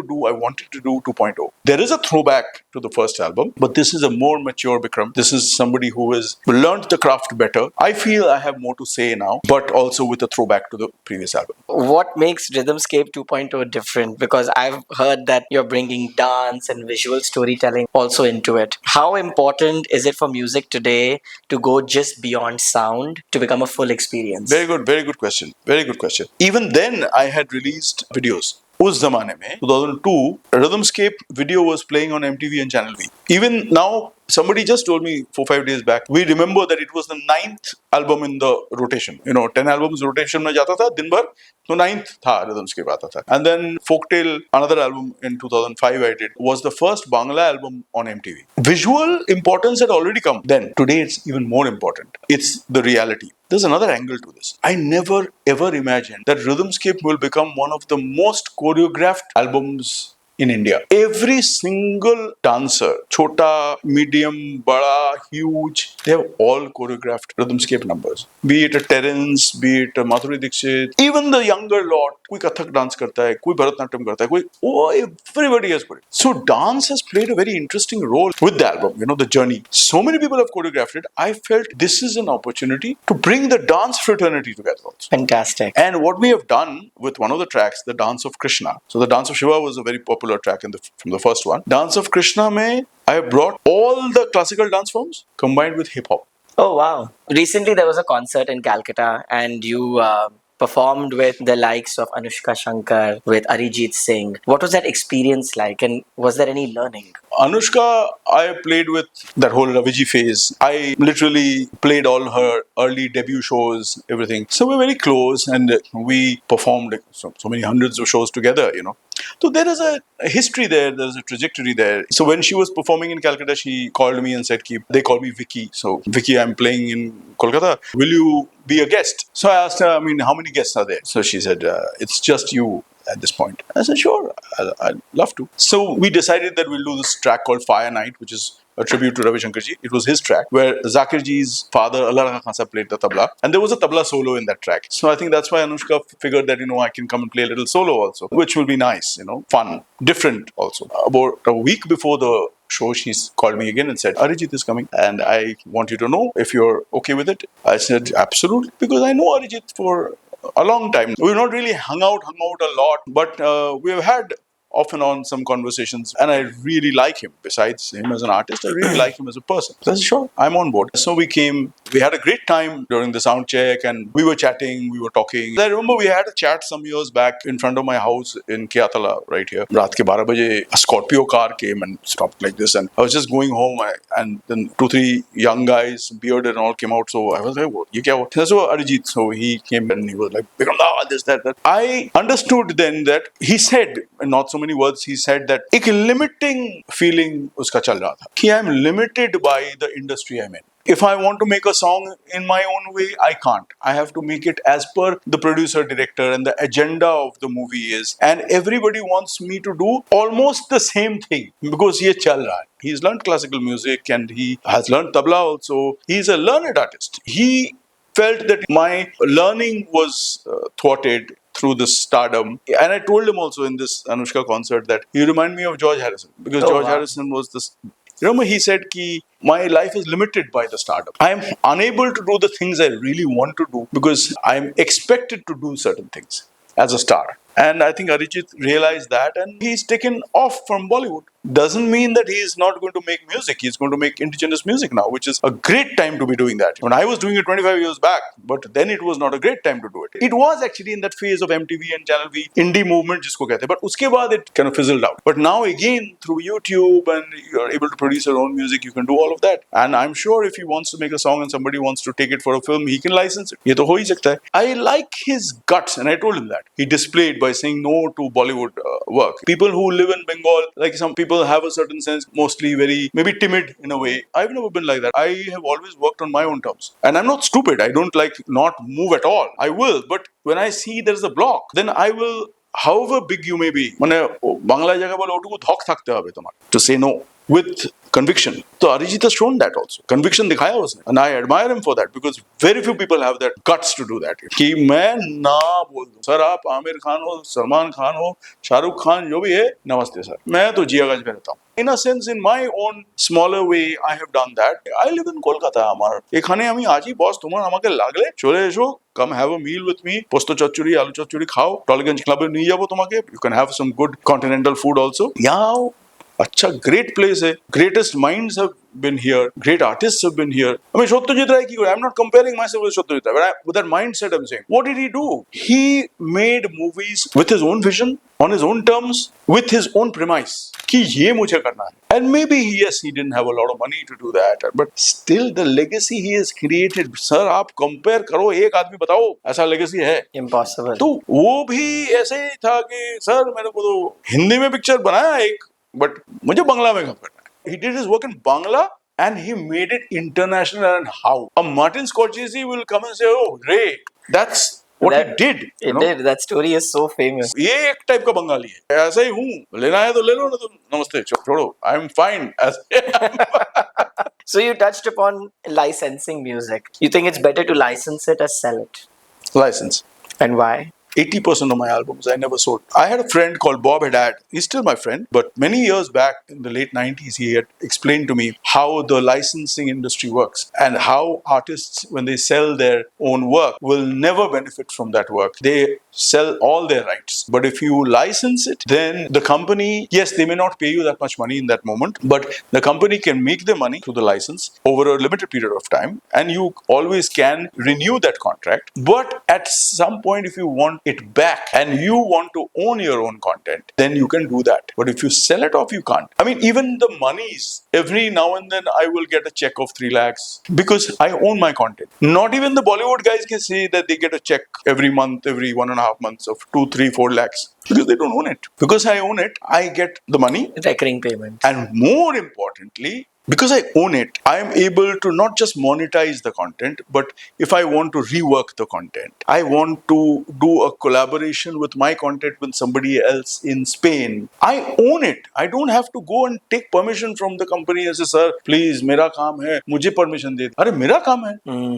to do 2.0. There is a throwback to the first album, but this is a more mature Bickram. This is somebody who has learned the craft better. I feel I have more to say now, but also with a throwback to the previous album. What makes Rhythmscape 2.0 different? Because I've heard that you're bringing dance and visual storytelling also into it. How important is it for music today to go just beyond sound to become a full experience? Very good question. Very good question. Even then, I had released videos. उस जमाने में 2002 Rhythmscape video was playing on MTV and Channel V. Even now, somebody just told me 4-5 days back, we remember that it was the 9th album in the rotation. You know, 10 albums rotation में जाता था दिन भर, तो 9th था Rhythmscape आता था. And then Folktale, another album in 2005 I did, was the first Bangla album on MTV. Visual importance had already come then. Today it's even more important. It's the reality. There's another angle to this. I never ever imagined that Rhythmscape will become one of the most choreographed albums in India. Every single dancer, chota, medium, bada, huge, they have all choreographed Rhythmscape numbers. Be it a Terence, be it a Madhuri Dixit, even the younger lot, कोई Kathak dance करता है, कोई भरतनाट्यम करता है, कोई everybody has put it. So dance has played a very interesting role with the album, you know, the journey. So many people have choreographed it. I felt this is an opportunity to bring the dance fraternity together also. Fantastic. And what we have done with one of the tracks, the Dance of Krishna. So the Dance of Shiva was a very popular track from the first one. Dance of Krishna mein, I have brought all the classical dance forms combined with hip hop. Oh wow. Recently there was a concert in Calcutta and you performed with the likes of Anushka Shankar, with Arijit Singh. What was that experience like and was there any learning? Anushka, I played with that whole Raviji phase. I literally played all her early debut shows, everything. So we're very close and we performed so many hundreds of shows together, you know. So there is a history there, there's a trajectory there. So when she was performing in Calcutta, she called me and said, they call me Vicky. So Vicky, I'm playing in Kolkata. Will you be a guest? So I asked her, how many guests are there? So she said, it's just you at this point. I said, sure, I'd love to. So we decided that we'll do this track called Fire Night, which is a tribute to Ravi Shankar ji. It was his track where Zakir ji's father, Allah Rakha Khan Sahab, played the tabla. And there was a tabla solo in that track. So I think that's why Anushka figured that, I can come and play a little solo also, which will be nice, fun, different also. About a week before the show, she's called me again and said, Arijit is coming and I want you to know if you're okay with it. I said, absolutely, because I know Arijit for a long time. We've not really hung out a lot, but we've had off and on some conversations, and I really like him. Besides him as an artist, I really like him as a person. So I said, sure, I'm on board. So we had a great time during the sound check, and we were chatting, we were talking. I remember we had a chat some years back in front of my house in Kiatala, right here. Raat ke 12 baje, a Scorpio car came and stopped like this, and I was just going home, and then 2-3 young guys, bearded and all, came out. So I was like, what? Ye kya hua? So Arijit, so he came and he was like, Bickram, this, that. I understood then that he said, not so many words, he said that एक limiting feeling उसका चल रहा था कि I am limited by the industry I'm in. If I want to make a song in my own way, I can't. I have to make it as per the producer, director, and the agenda of the movie is. And everybody wants me to do almost the same thing because ये चल रहा है. He's learned classical music and he has learned tabla also. He's a learned artist. He felt that my learning was thwarted through this stardom. And I told him also in this Anushka concert that you remind me of George Harrison. Because George Harrison was this... Remember, he said ki my life is limited by the stardom. I am unable to do the things I really want to do because I am expected to do certain things as a star. And I think Arijit realized that and he's taken off from Bollywood. Doesn't mean that he is not going to make music. He's going to make indigenous music now, which is a great time to be doing that. When I was doing it 25 years back, but then it was not a great time to do it. It was actually in that phase of MTV and Channel V, indie movement jisko kehte, but uske baad it kind of fizzled out. But now again, through YouTube and you're able to produce your own music, you can do all of that. And I'm sure if he wants to make a song and somebody wants to take it for a film, he can license it. Ye to ho hi sakta hai. I like his guts and I told him that. He displayed by saying no to Bollywood work. People who live in Bengal, like some people have a certain sense, mostly very, maybe timid in a way. I've never been like that. I have always worked on my own terms. And I'm not stupid. I don't like not move at all. I will. But when I see there's a block, then I will, however big you may be, Bangla jaga bole otuku dhok thakte hobe tomar to say no with conviction. So Arijit has shown that also. Conviction dikhaya usne. And I admire him for that because very few people have that guts to do that. Ki main na bol do. Sir, aap Amir Khan ho, Salman Khan ho, Shahrukh Khan, jo bhi hai, namaste sir. Main to Jiaganj mein rehta hu. In a sense, in my own smaller way, I have done that. I live in Kolkata. Amar ekhane ami aji boss tomar amake lagle chole esho, come have a meal with me. Posto chachuri, alu chachuri khao. Tolganj club niye jabo tomake. You can have some good continental food also. Yahan अच्छा great place है. Greatest minds have been here. Great artists have been here. I mean, Satyajit Ray ki I'm not comparing myself with Satyajit Ray, but with that mindset I'm saying, what did he do? He made movies with his own vision, on his own terms, with his own premise. कि ये मुझे करना है. And maybe, yes, he didn't have a lot of money to do that, but still the legacy he has created. Sir, आप compare करो, एक आदमी बताओ ऐसा legacy है? Impossible. तो वो भी ऐसे ही था कि सर मेरे को तो हिंदी में पिक्चर बनाया एक, but मुझे बंगला में काम करना है. He did his work in Bangla and he made it international. And how? A Martin Scorsese will come and say, oh, great. That's what he did. It did. That story is so famous. ये एक type का बंगाली है. ऐसा ही हूँ. लेना है तो ले लो, ना तो नमस्ते, छोड़ो. I'm fine. So you touched upon licensing music. You think it's better to license it or sell it? License. And why? 80% of my albums I never sold. I had a friend called Bob Haddad. He's still my friend, but many years back in the late 90s, he had explained to me how the licensing industry works and how artists, when they sell their own work, will never benefit from that work. They sell all their rights. But if you license it, then the company, yes, they may not pay you that much money in that moment, but the company can make the money through the license over a limited period of time, and you always can renew that contract. But at some point, if you want it back and you want to own your own content, then you can do that. But if you sell it off, you can't. I mean, even the monies, every now and then I will get a check of 3 lakhs because I own my content. Not even the Bollywood guys can say that they get a check every month, every 1.5 months of 2, 3, 4 lakhs because they don't own it. Because I own it, I get the money. Recurring payment. And more importantly, Because I own it, I am able to not just monetize the content, but if I want to rework the content, I want to do a collaboration with my content with somebody else in Spain, I own it. I don't have to go and take permission from the company and say, sir, please, मेरा काम है, मुझे permission दे. अरे मेरा काम है,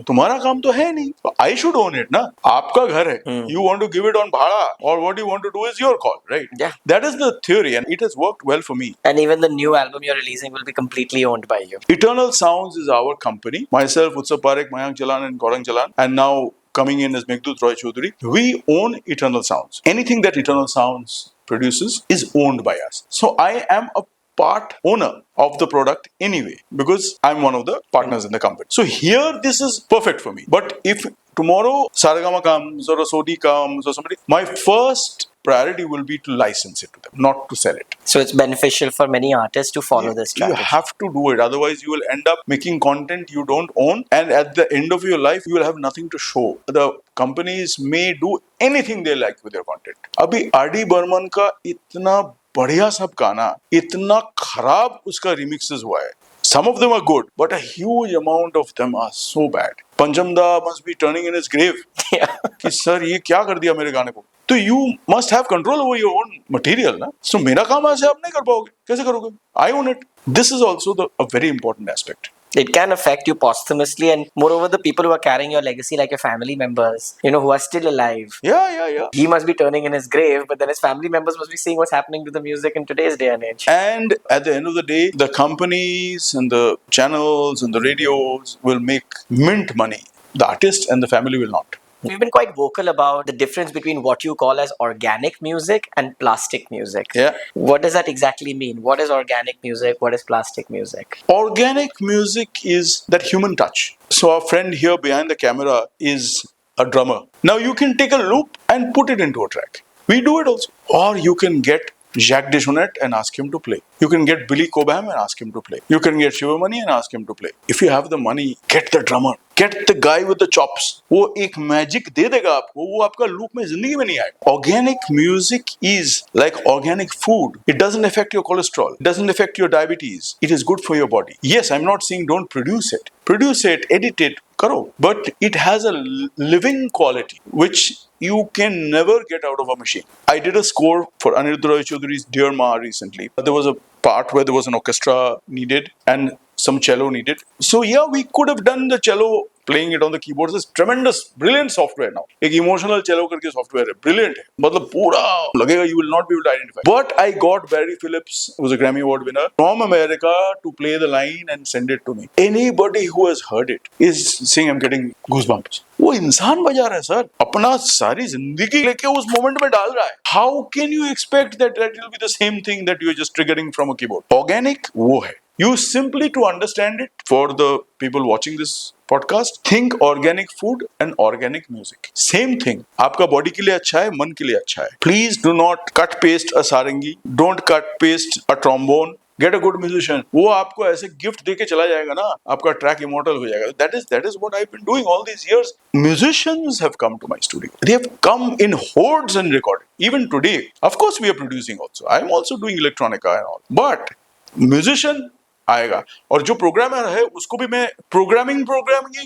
तुम्हारा काम तो है नहीं. I should own it, ना? आपका घर है. You want to give it on bhada, or what you want to do is your call, right? Yeah. That is the theory, and it has worked well for me. And even the new album you're releasing will be completely owned by you. Eternal Sounds is our company. Myself, Utsav Parekh, Mayank Jalan, and Gaurang Jalan, and now coming in as Meghdut Roy Chaudhary. We own Eternal Sounds. Anything that Eternal Sounds produces is owned by us. So I am a part owner of the product anyway, because I'm one of the partners in the company. So here, this is perfect for me. But if tomorrow Saragama comes or a Sodi comes or somebody, my first priority will be to license it to them, not to sell it. So it's beneficial for many artists to follow this strategy. You have to do it, otherwise you will end up making content you don't own, and at the end of your life you will have nothing to show. The companies may do anything they like with your content. अभी R.D. Burman का इतना बढ़िया सब गाना, इतना खराब उसका remixes हुआ है. Some of them are good, but a huge amount of them are so bad. Panjamda must be turning in his grave. कि सर ये क्या कर दिया मेरे गाने को. तो you must have control over your own material, ना? So मेरा काम ऐसे आप नहीं कर पाओगे. कैसे करोगे? I own it. This is also a very important aspect. It can affect you posthumously, and moreover, the people who are carrying your legacy, like your family members, who are still alive. Yeah. He must be turning in his grave, but then his family members must be seeing what's happening to the music in today's day and age. And at the end of the day, the companies and the channels and the radios will make mint money. The artist and the family will not. We've been quite vocal about the difference between what you call as organic music and plastic music. Yeah. What does that exactly mean? What is organic music? What is plastic music? Organic music is that human touch. So our friend here behind the camera is a drummer. Now you can take a loop and put it into a track. We do it also. Or you can get Jacques Deschonette and ask him to play. You can get Billy Cobham and ask him to play. You can get Shivamani and ask him to play. If you have the money, get the drummer. Get the guy with the chops. वो एक magic दे देगा आपको. वो आपका loop में जिंदगी में नहीं आएगा. Organic music is like organic food. It doesn't affect your cholesterol. It doesn't affect your diabetes. It is good for your body. Yes, I'm not saying don't produce it. Produce it, edit it, karo. But it has a living quality which you can never get out of a machine. I did a score for Aniruddha Roy Chaudhary's Dear Ma recently. There was a part where there was an orchestra needed and some cello needed. So yeah, we could have done the cello playing it on the keyboards. It's tremendous, brilliant software now. एक emotional cello करके software है, brilliant है. मतलब पूरा लगेगा you will not be able to identify. But I got Barry Phillips, who was a Grammy Award winner, from America to play the line and send it to me. Anybody who has heard it is saying I'm getting goosebumps. वो इंसान बजा रहा है sir, अपना सारी जिंदगी लेके उस मोमेंट में डाल रहा है. How can you expect that it will be the same thing that you're just triggering from a keyboard? Organic वो है. You simply, to understand it, for the people watching this podcast, think organic food and organic music. Same thing. आपका body के लिए अच्छा है, मन के लिए अच्छा है. Please do not cut paste a sarangi. Don't cut paste a trombone. Get a good musician. वो आपको ऐसे gift देके चला जाएगा ना, आपका track immortal हो जाएगा. That is what I've been doing all these years. Musicians have come to my studio. They have come in hordes and recorded. Even today, of course, we are producing also. I'm also doing electronica and all. But musician आएगा. और जो programmer है उसको भी मैं programming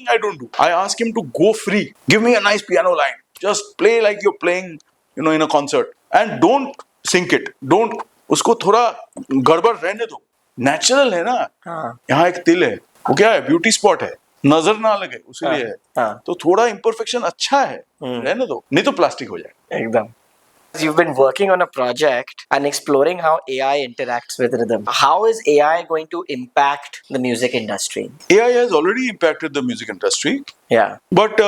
I don't do. I ask him to go free. Give me a nice piano line. Just play like you're playing, in a concert. And don't sync it. Don't. उसको थोड़ा गड़बड़ रहने दो. Natural है ना. यहाँ एक तिल है. वो क्या है? Beauty spot है. नजर ना लगे उसीलिए है. तो थोड़ा imperfection अच्छा है. रहने दो. नहीं तो प्लास्टिक हो जाए. एकदम. You've been working on a project and exploring how AI interacts with rhythm. How is AI going to impact the music industry? AI has already impacted the music industry. Yeah. But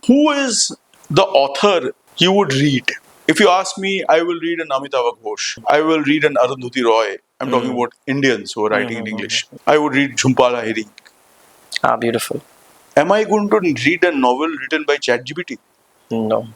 who is the author you would read? If you ask me, I will read an Amitabh Ghosh. I will read an Arundhati Roy. I'm talking about Indians who are writing in English. I would read Jhumpa Lahiri. Ah, beautiful. Am I going to read a novel written by ChatGPT? No.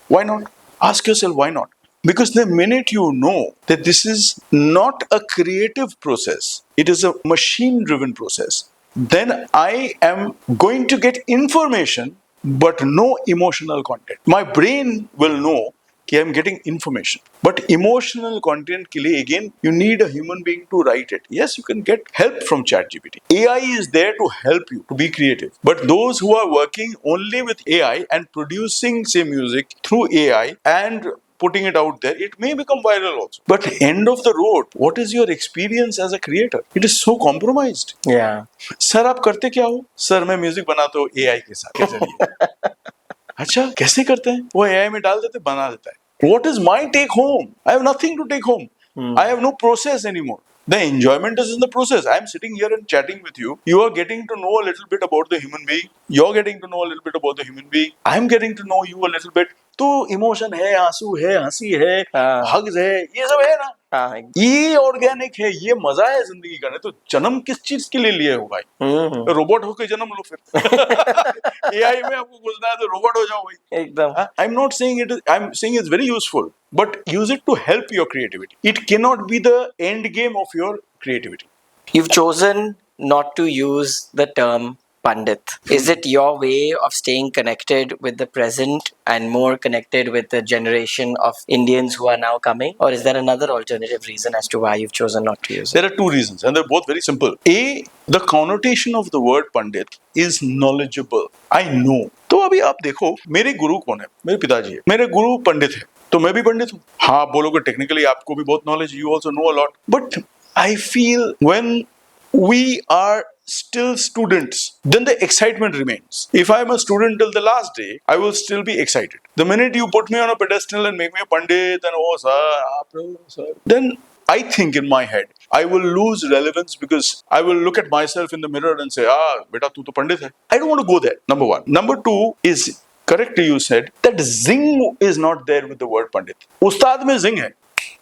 Why not? Ask yourself, why not? Because the minute you know that this is not a creative process, it is a machine-driven process, then I am going to get information but no emotional content. My brain will know कि I'm getting information. But emotional content के लिए again you need a human being to write it. Yes, you can get help from ChatGPT. AI is there to help you to be creative. But those who are working only with AI and producing say music through AI and putting it out there, it may become viral also. But end of the road, what is your experience as a creator? It is so compromised. Yeah. Sir आप करते क्या हो? Sir मैं music बनाता हूँ AI के साथ. चलिए. अच्छा कैसे करते हैं? वो AI में डाल देते बना देता है. What is my take home? I have nothing to take home. I have no process anymore. The enjoyment is in the process. I am sitting here and chatting with you. You are getting to know a little bit about the human being. You're getting to know a little bit about the human being. I am getting to know you a little bit. तो emotion है, आंसू है, हंसी है, hugs है, ये सब है ना. ये ऑर्गेनिक है, ये मजा है जिंदगी का. नहीं तो जन्म किस चीज के लिए लिए हो भाई? रोबोट होके जन्म लो फिर. एआई में आपको घुसना है तो रोबोट हो जाओ भाई. एकदम. I am not saying it, I am saying it's very useful, but use it to help your creativity. It cannot be the end game of your creativity. You've chosen not to use the term Pandit. Is it your way of staying connected with the present and more connected with the generation of Indians who are now coming? Or is there another alternative reason as to why you've chosen not to use it? There are two reasons, and they're both very simple. A, the connotation of the word Pandit is knowledgeable. I know. तो अभी आप देखो मेरे गुरु कौन है? मेरे पिताजी है. मेरे गुरु पंडित है, तो मैं भी पंडित हूँ. हाँ बोलोगे टेक्निकली आपको भी बहुत knowledge, you also know a lot, but I feel when we are still students, then the excitement remains. If I am a student till the last day, I will still be excited. The minute you put me on a pedestal and make me a pandit and oh sir, then I think in my head I will lose relevance because I will look at myself in the mirror and say, beta tu to pandit hai. I don't want to go there. Number one. Number two is, correctly you said that zing is not there with the word pandit. Ustad mein zing hai.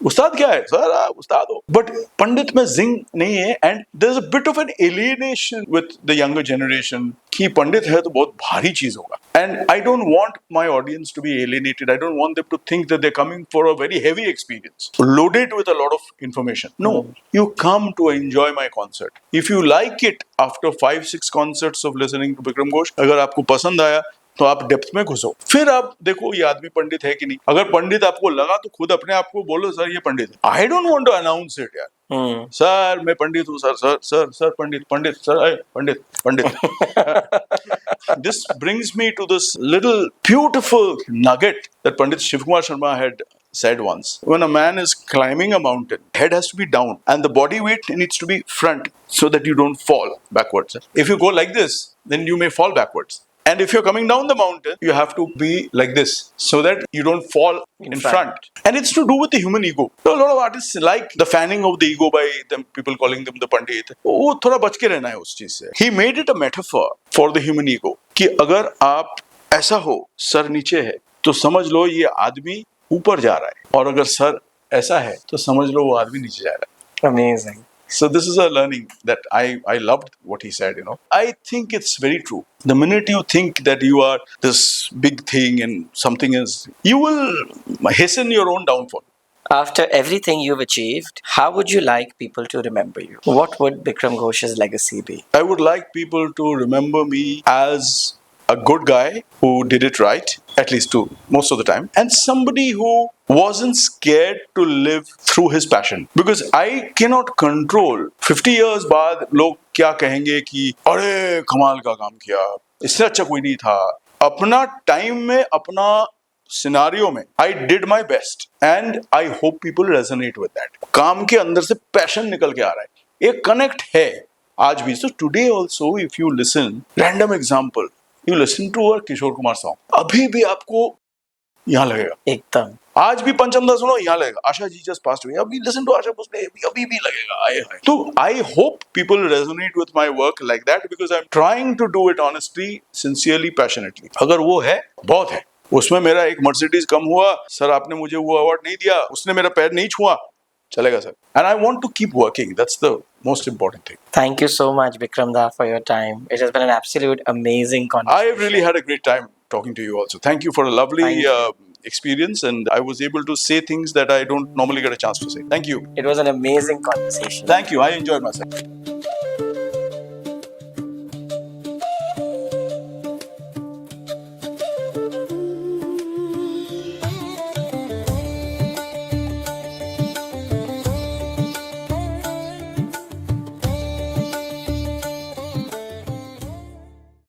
उस्ताद क्या है sir? उस्ताद हो. But पंडित में जिंग नहीं है. And there is a bit of an alienation with the younger generation कि पंडित है तो बहुत भारी चीज होगा. And I don't want my audience to be alienated. I don't want them to think that they are coming for a very heavy experience loaded with a lot of information. No, you come to enjoy my concert. If you like it after 5-6 concerts of listening to Bickram Ghosh, अगर आपको पसंद आया तो आप depth में घुसो. फिर आप देखो ये आदमी पंडित है कि नहीं. अगर पंडित आपको लगा तो खुद अपने आप को बोलो सर ये पंडित है. I don't want to announce it यार. सर मैं पंडित हूँ. Sir Pandit sir Pandit This brings me to this little beautiful nugget that Pandit Shivkumar Sharma had said once. When a man is climbing a mountain, head has to be down and the body weight needs to be front so that you don't fall backwards. If you go like this, then you may fall backwards. And if you're coming down the mountain, you have to be like this so that you don't fall in front. And it's to do with the human ego. So a lot of artists like the fanning of the ego by them, people calling them the Pandit. वो थोड़ा बच के रहना है उस चीज से. He made it a metaphor for the human ego कि अगर आप ऐसा हो, सर नीचे है, तो समझ लो ये आदमी ऊपर जा रहा है. और अगर सर ऐसा है, तो समझ लो वो आदमी नीचे जा रहा है. Amazing. So this is a learning that I loved what he said, you know. I think it's very true. The minute you think that you are this big thing and something is, you will hasten your own downfall. After everything you've achieved, how would you like people to remember you? What would Bickram Ghosh's legacy be? I would like people to remember me as a good guy who did it right, at least to most of the time, and somebody who wasn't scared to live through his passion. Because I cannot control 50 years बाद लोग क्या कहेंगे कि अरे कमाल का काम किया, इससे अच्छा कोई नहीं था. अपना टाइम में अपना सिनारियो में I did my best and I hope people resonate with that. काम के अंदर से पैशन निकल के आ रहा है, एक कनेक्ट है आज भी. So today also if you listen, random example, you listen to a Kishore Kumar song, अभी भी आपको यहाँ लगेगा एकदम. आज भी पंचम दा सुनो यहाँ लगेगा. Asha ji just passed away, अभी listen to आशा भोसले, अभी भी लगेगा. आए हाय. तो I hope people resonate with my work like that because I'm trying to do it honestly, sincerely, passionately. अगर वो है, बहुत है. उसमें मेरा एक मर्सिडीज कम हुआ, सर आपने मुझे वो अवार्ड नहीं दिया, उसने मेरा पैर नहीं छुआ, चलेगा sir. And I want to keep working. That's the most important thing. Thank you so much, Bickram Da, for your time. It has been an absolute amazing conversation. I really had a great time talking to you also. Thank you for a lovely experience, and I was able to say things that I don't normally get a chance to say. Thank you. It was an amazing conversation. Thank you. I enjoyed myself.